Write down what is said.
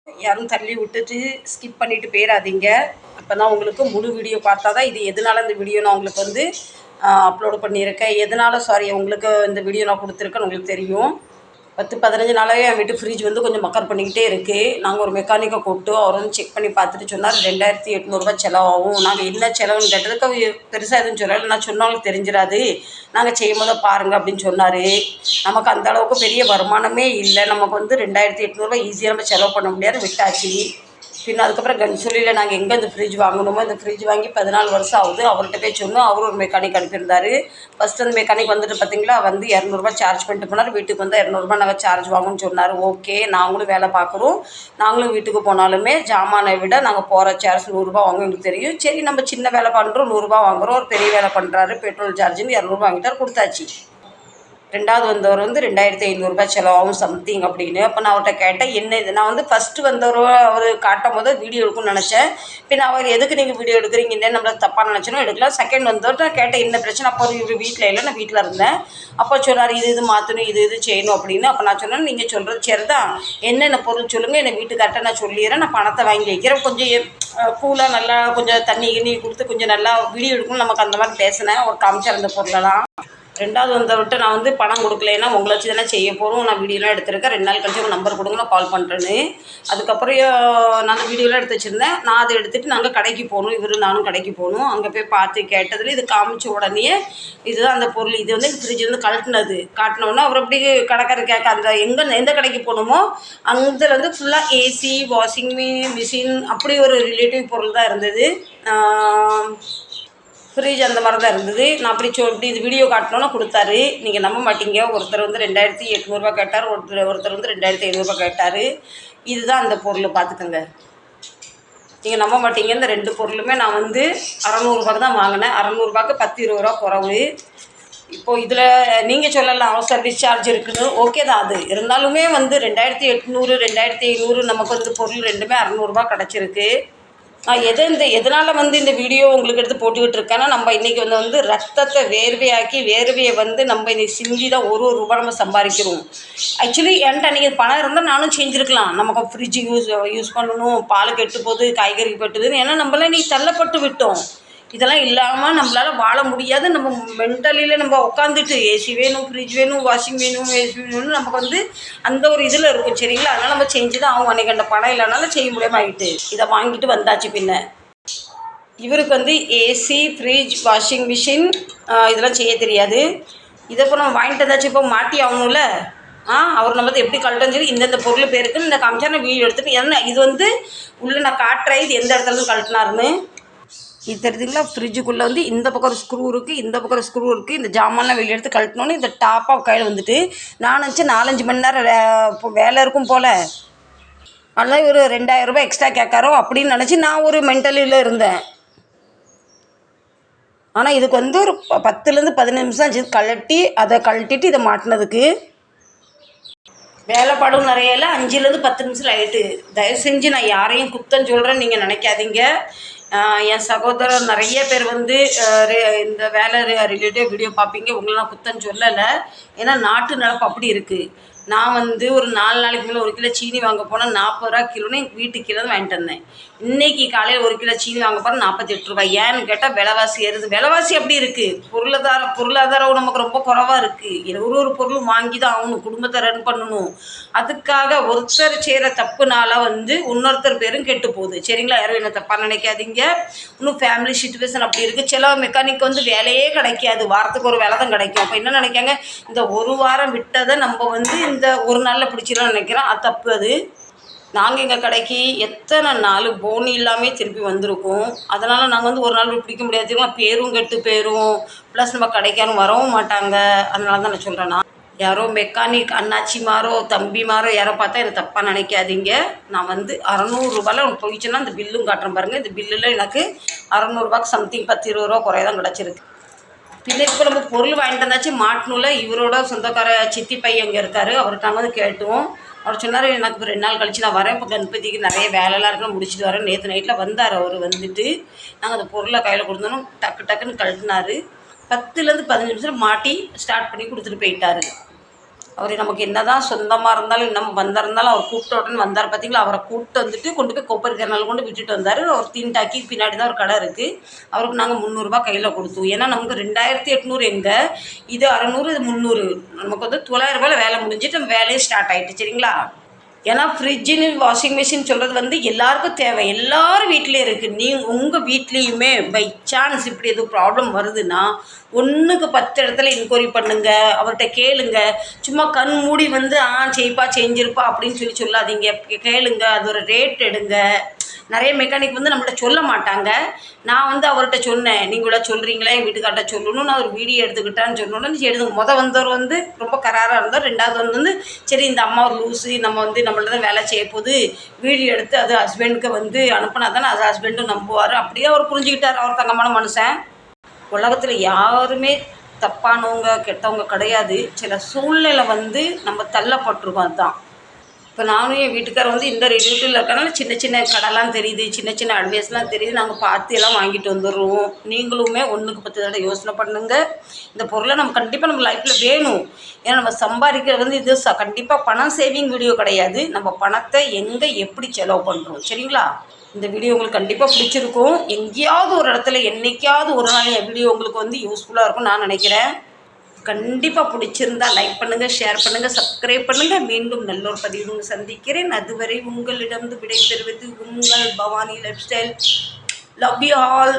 யாரும் தள்ளி விட்டுட்டு ஸ்கிப் பண்ணிவிட்டு போயிடாதீங்க. அப்போ தான் உங்களுக்கு முழு வீடியோ பார்த்தா தான் இது எதனால இந்த வீடியோ நான் உங்களுக்கு வந்து அப்லோடு பண்ணியிருக்கேன், எதனால உங்களுக்கு இந்த வீடியோ நான் கொடுத்துருக்கேன்னு உங்களுக்கு தெரியும். 10-15 நாளாகவே என் வீட்டு ஃப்ரிட்ஜ் வந்து கொஞ்சம் மக்கர் பண்ணிக்கிட்டே இருக்குது. நாங்கள் ஒரு மெக்கானிக்கை கூப்பிட்டு அவர் வந்து செக் பண்ணி பார்த்துட்டு சொன்னார் 2800 செலவாகும். நாங்கள் என்ன செலவுன்னு கேட்டதுக்கு பெருசாக எதுவும் சொல்லலை. நான் சொன்னாலும் தெரிஞ்சிடாது, நாங்கள் செய்யும் போது பாருங்கள் அப்படின்னு சொன்னார். நமக்கு அந்த அளவுக்கு பெரிய வருமானமே இல்லை. நமக்கு வந்து 2800 ஈஸியாக நம்ம செலவு பண்ண முடியாது, விட்டாச்சு. பின்ன அதுக்கப்புறம் கன்சோலியில் நாங்கள் எங்கே இந்த ஃப்ரிட்ஜ் வாங்கணுமோ இந்த ஃப்ரிட்ஜ் வாங்கி 14 வருஷம் ஆகுது. அவர்கிட்ட போய் சொன்னோம். அவர் ஒரு மெக்கானிக் அனுப்பியிருந்தார். ஃபஸ்ட்டு அந்த மெக்கானிக் வந்துட்டு பார்த்தீங்களா வந்து 200 சார்ஜ் பண்ணிட்டு போனார். வீட்டுக்கு வந்து 200 நாங்கள் சார்ஜ் வாங்கணும்னு சொன்னார். ஓகே, நாங்களும் வேலை பார்க்குறோம், நாங்களும் வீட்டுக்கு போனாலுமே ஜாமானை விட நாங்கள் போகிற சார்ஜ் 100 வாங்கும் எங்களுக்கு தெரியும். சரி, நம்ம சின்ன வேலை பண்ணுறோம் 100 வாங்குகிறோம், ஒரு பெரிய வேலை பண்ணுறாரு பெட்ரோல் சார்ஜுன்னு 200 வாங்கிட்டார், கொடுத்தாச்சு. ரெண்டாவது வந்தவர் வந்து 2500 செலவாகும் சம்திங் அப்படின்னு. அப்போ நான் அவர்கிட்ட கேட்டேன், என்ன இது? நான் வந்து ஃபஸ்ட்டு வந்தவர் அவர் காட்டும் போது வீடியோ எடுக்கும்னு நினச்சேன். பின் அவர் எதுக்கு நீங்கள் வீடியோ எடுக்கிறீங்கன்னு நம்மளை தப்பாக நினச்சோன்னு எடுக்கலாம். செகண்ட் வந்தவர்கிட்ட நான் கேட்டேன் என்ன பிரச்சனை. அப்போ இவர் வீட்டில் இல்லை, நான் வீட்டில் இருந்தேன். அப்போ சொன்னார் இது மாற்றணும், இது செய்யணும் அப்படின்னு. அப்போ நான் சொன்னேன் நீங்கள் சொல்கிறது சரி தான், என்னென்ன பொருள் சொல்லுங்கள், என்னை வீட்டுக்கார்ட்ட நான் சொல்லிடுறேன், நான் பணத்தை வாங்கி வைக்கிறேன், கொஞ்சம் கூலாக நல்லா கொஞ்சம் தண்ணி கிண்ணி கொடுத்து கொஞ்சம் நல்லா வீடியோ எடுக்கணும். நமக்கு அந்த மாதிரி பேசினேன், ஒரு காமிச்சார் அந்த பொருளெல்லாம். ரெண்டாவது வந்தவர்கிட்ட நான் வந்து பணம் கொடுக்கலைன்னா உங்களை வச்சு தானே செய்ய போகிறோம், நான் வீடியோலாம் எடுத்திருக்கேன், 2 நாள் கழிச்சு உங்கள் நம்பர் கொடுங்க, நான் கால் பண்ணுறேன்னு. அதுக்கப்புறம் நாங்கள் வீடியோலாம் எடுத்து வச்சுருந்தேன். நான் அதை எடுத்துகிட்டு நாங்கள் கடைக்கு போகணும், நானும் கடைக்கு போகணும். அங்கே போய் பார்த்து கேட்டதில் இது காமிச்ச உடனே இதுதான் அந்த பொருள், இது வந்து ஃப்ரிட்ஜ் வந்து காட்டினோன்னா அவர் அப்படி கடைக்காரர் கேட்க அந்த எந்த கடைக்கு போகணுமோ அங்கே வந்து ஃபுல்லாக ஏசி, வாஷிங் மிஷின் அப்படி ஒரு ரிலேட்டிவ் பொருள் தான் இருந்தது. ஃப்ரிட்ஜ் அந்த மாதிரி தான் இருந்தது. நான் அப்படி இது வீடியோ காட்டினோன்னு கொடுத்தாரு. நீங்கள் நம்ப மாட்டீங்க, ஒருத்தர் வந்து 2800 கேட்டார், ஒருத்தர் வந்து 2500 கேட்டார். இதுதான் அந்த பொருள், பார்த்துக்கோங்க. நீங்கள் நம்ப மாட்டீங்க, இந்த 2 பொருளுமே நான் வந்து 600 தான் வாங்கினேன். 600 10-20 குறவு. இப்போது இதில் நீங்கள் சொல்லலாம் சர்வீஸ் சார்ஜ் இருக்குன்னு, ஓகே தான். அது இருந்தாலுமே வந்து 2800 2500 நமக்கு வந்து பொருள் ரெண்டுமே 600 கிடச்சிருக்கு. நான் எதனால் வந்து இந்த வீடியோ உங்களுக்கு எடுத்து போட்டுக்கிட்டு இருக்கேன்னா, நம்ம இன்றைக்கி வந்து ரத்தத்தை வேர்வையாக்கி வேர்வையை வந்து நம்ம இன்றைக்கி சிந்தி தான் ஒரு ரூபா நம்ம சம்பாதிக்கிறோம். ஆக்சுவலி என்கிட்ட அன்றைக்கி பணம் இருந்தால் நானும் செஞ்சுருக்கலாம். நமக்கு ஃப்ரிட்ஜ் யூஸ் பண்ணணும், பால் கெட்டு போகுது, காய்கறி கெட்டுதுன்னு, ஏன்னா நம்மளாம் இன்றைக்கி தள்ளப்பட்டு விட்டோம். இதெல்லாம் இல்லாமல் நம்மளால் வாழ முடியாது. நம்ம மென்டலியில் நம்ம உட்காந்துட்டு ஏசி வேணும், ஃப்ரிட்ஜ் வேணும், வாஷிங் வேணும், ஏசி வேணும்னு நமக்கு வந்து அந்த ஒரு இதில் இருக்கும், சரிங்களா? அதனால் நம்ம செஞ்சு தான் அவங்க அன்றைக்கி அந்த பணம் இல்லைனாலும் செய்ய முடியாமல் ஆகிட்டு இதை வாங்கிட்டு வந்தாச்சு. பின்ன இவருக்கு வந்து ஏசி, ஃப்ரிட்ஜ், வாஷிங் மிஷின் இதெல்லாம் செய்ய தெரியாது. இதை இப்போ நம்ம வாங்கிட்டு வந்தாச்சு, இப்போ மாட்டி ஆகணும்ல. அவர் நம்ம எப்படி கழட்டும் சொல்லி இந்தந்த பொருள் பேருக்குன்னு இந்த காமிச்சா நான் வீடியோ எடுத்துட்டு என்ன இது வந்து உள்ளே நான் காட்டுறேன், இது எந்த இடத்துல கழட்டினாருன்னு. இது தெரியுதுங்களா? ஃப்ரிட்ஜுக்குள்ளே வந்து இந்த பக்கம் ஒரு ஸ்க்ரூ இருக்குது, இந்த பக்கம் ஒரு ஸ்க்ரூ இருக்குது. இந்த ஜாமான்லாம் வெளியே எடுத்து கழட்டினோன்னு இந்த டாப்பாக கையில் வந்துட்டு நான் நினச்சி 4-5 மணி நேரம் வேலை இருக்கும் போல். அதனால் ஒரு 2000 எக்ஸ்ட்ரா கேட்காரோ அப்படின்னு நினச்சி நான் ஒரு மென்டலியில் இருந்தேன். ஆனால் இதுக்கு வந்து ஒரு 10-15 நிமிஷம் ஆச்சு அதை கழட்டிட்டு இதை மாட்டினதுக்கு. வேலைப்பாடும் நிறைய இல்லை, 5-10 நிமிஷம் ஆகிட்டு. தயவு செஞ்சு நான் யாரையும் குத்தம் சொல்கிறேன்னு நீங்கள் நினைக்காதீங்க. என் சகோதரர் நிறைய பேர் வந்து இந்த வேலை ரிலேட்டிவ் வீடியோ பார்ப்பீங்க, உங்களை நான் குத்தம் சொல்லலை. ஏன்னா நாட்டு நடப்பு அப்படி இருக்குது. நான் வந்து ஒரு 4 நாளைக்கு மேலே 1 கிலோ சீனி வாங்க போனால் 40 ரூபா கிலோன்னு எங்கள் வீட்டுக்கு கீழே தான் வாங்கிட்டு வந்தேன். இன்றைக்கி காலையில் 1 கிலோ சீனி வாங்க போனால் 48 ரூபாய். ஏன்னு கேட்டால் விலைவாசி ஏறுது. விலைவாசி அப்படி இருக்குது. பொருளாதாரம் நமக்கு ரொம்ப குறைவாக இருக்குது. ஒரு பொருளும் வாங்கி தான் ஆகணும், குடும்பத்தை ரன் பண்ணணும். அதுக்காக ஒருத்தர் செய்கிற தப்புனால வந்து இன்னொருத்தர் பேரும் கெட்டு போகுது, சரிங்களா? யாரும் என்ன தப்பாக நினைக்காதீங்க. இன்னும் ஃபேமிலி சிச்சுவேஷன் அப்படி இருக்குது. சில மெக்கானிக் வந்து வேலையே கிடைக்காது, வாரத்துக்கு ஒரு வேலை தான் கிடைக்கும். அப்போ என்ன நினைக்காங்க, இந்த ஒரு வாரம் விட்டதை நம்ம வந்து இந்த ஒரு நாளில் பிடிச்சிடலாம்னு நினைக்கிறோம். அது தப்பு. அது நாங்கள் எங்கள் கடைக்கு எத்தனை நாள் போனி இல்லாமல் திருப்பி வந்திருக்கோம். அதனால் நாங்கள் வந்து ஒரு நாள் பிடிக்க முடியாது, பேரும் கெட்டு போயிடும். ப்ளஸ் நம்ம கடைக்காரும் வரவும் மாட்டாங்க. அதனால தான் நான் சொல்கிறேன்னா, யாரோ மெக்கானிக் அண்ணாச்சிமாரோ தம்பிமாரோ யாரோ பார்த்தா எனக்கு தப்பாக நினைக்காதீங்க. நான் வந்து 600 போயிடுச்சுன்னா அந்த பில்லும் காட்டுறேன் பாருங்கள். இந்த பில்லில் எனக்கு 600 சம்திங் 10-20 குறைய தான் கிடச்சிருக்கு. பின்ன இப்போ நம்ம பொருள் வாங்கிட்டு வந்தாச்சு மாட்டணும்ல. இவரோட சொந்தக்கார சித்தி பையன் இங்கே இருக்கார், அவர்கிட்ட வந்து கேட்டோம். அவர் சொன்னார் எனக்கு 2 நாள் கழிச்சு நான் வரேன், இப்போ கணபதிக்கு நிறைய வேலைலாம் இருக்குன்னு முடிச்சுட்டு வரேன். நேற்று நைட்டில் வந்தார் அவர். வந்துட்டு நாங்கள் அந்த பொருளை கையில் கொடுத்தோம், டக்குன்னு கழட்டினார். 10-15 நிமிஷம் மாட்டி ஸ்டார்ட் பண்ணி கொடுத்துட்டு போயிட்டார். அவர் நமக்கு என்ன தான் சொந்தமாக இருந்தாலும் இன்னும் வந்திருந்தாலும் அவர் கூப்பிட்ட உடனே வந்தார் பார்த்தீங்களா, அவரை கூப்பிட்டு வந்துட்டு கொண்டு போய் கொப்பரி கருநாள் கொண்டு விட்டுட்டு வந்தார். அவர் தீண்டாக்கி பின்னாடி தான் ஒரு கடை இருக்குது. அவருக்கு நாங்கள் 300 கையில் கொடுத்தோம். ஏன்னா நமக்கு 2800 எங்கே, இது 600, இது 300, நமக்கு வந்து 900 வேலை முடிஞ்சிட்டு நம்ம வேலையே ஸ்டார்ட் ஆகிட்டு. சரிங்களா? ஏன்னா ஃப்ரிட்ஜுன்னு வாஷிங் மிஷின் சொல்கிறது வந்து எல்லாருக்கும் தேவை, எல்லாரும் வீட்லேயே இருக்குது. உங்கள் வீட்லேயுமே பை சான்ஸ் இப்படி எதுவும் ப்ராப்ளம் வருதுன்னா 1க்கு 10 இடத்துல என்கொயரி பண்ணுங்கள், அவர்கிட்ட கேளுங்க. சும்மா கண் மூடி வந்து செய்ப்பா செஞ்சிருப்பா அப்படின்னு சொல்லாதீங்க. கேளுங்க, அது ஒரு ரேட் எடுங்க. நிறைய மெக்கானிக் வந்து நம்மள்ட்ட சொல்ல மாட்டாங்க. நான் வந்து அவர்கிட்ட சொன்னேன், நீங்களா சொல்கிறீங்களா, என் வீட்டுக்கார்ட்ட சொல்லணும், நான் ஒரு வீடியோ எடுத்துக்கிட்டான்னு சொன்னோன்னே சரி எடுங்க. வந்தவர் வந்து ரொம்ப கராராக இருந்தார். 2வது வந்து சரி இந்த அம்மா ஒரு லூஸு, நம்ம வந்து நம்மள்ட்ட தான் வேலை செய்ய போகுது, வீடியோ எடுத்து அது ஹஸ்பண்டுக்கு வந்து அனுப்பினா தானே அது ஹஸ்பண்டும் நம்புவார். அப்படியே அவர் புரிஞ்சுக்கிட்டார். அவர் தங்கமான மனுஷன். உலகத்தில் யாருமே தப்பானவங்க கெட்டவங்க கிடையாது. சில சூழ்நிலை வந்து நம்ம தள்ளப்பட்டிருக்கோம். அதுதான். இப்போ நானும் என் வீட்டுக்காரர் வந்து இந்த ரிலேட்டிவில் இருக்கனால சின்ன சின்ன கடைலாம் தெரியுது, சின்ன சின்ன அட்வைஸ்லாம் தெரியுது. நாங்கள் பார்த்து எல்லாம் வாங்கிட்டு வந்துடுவோம். நீங்களுமே 1க்கு 10 தடவை யோசனை பண்ணுங்கள். இந்த பொருளை நம்ம கண்டிப்பாக நம்ம லைஃப்பில் வேணும். ஏன்னா நம்ம சம்பாதிக்கிறது வந்து இது கண்டிப்பாக பணம் சேவிங் வீடியோ கிடையாது. நம்ம பணத்தை எங்கே எப்படி செலவு பண்ணுறோம். சரிங்களா? இந்த வீடியோ உங்களுக்கு கண்டிப்பாக பிடிச்சிருக்கும். எங்கேயாவது ஒரு இடத்துல என்றைக்காவது ஒரு நாள் என் வீடியோ உங்களுக்கு வந்து யூஸ்ஃபுல்லாக இருக்கும் நான் நினைக்கிறேன். கண்டிப்பாக பிடிச்சிருந்தா லைக் பண்ணுங்கள், ஷேர் பண்ணுங்கள், சப்ஸ்கிரைப் பண்ணுங்கள். மீண்டும் நல்லொரு பதிவு சந்திக்கிறேன். அதுவரை உங்களிடம் விடை பெறுவது உங்கள் Bhavani life style. Love you all.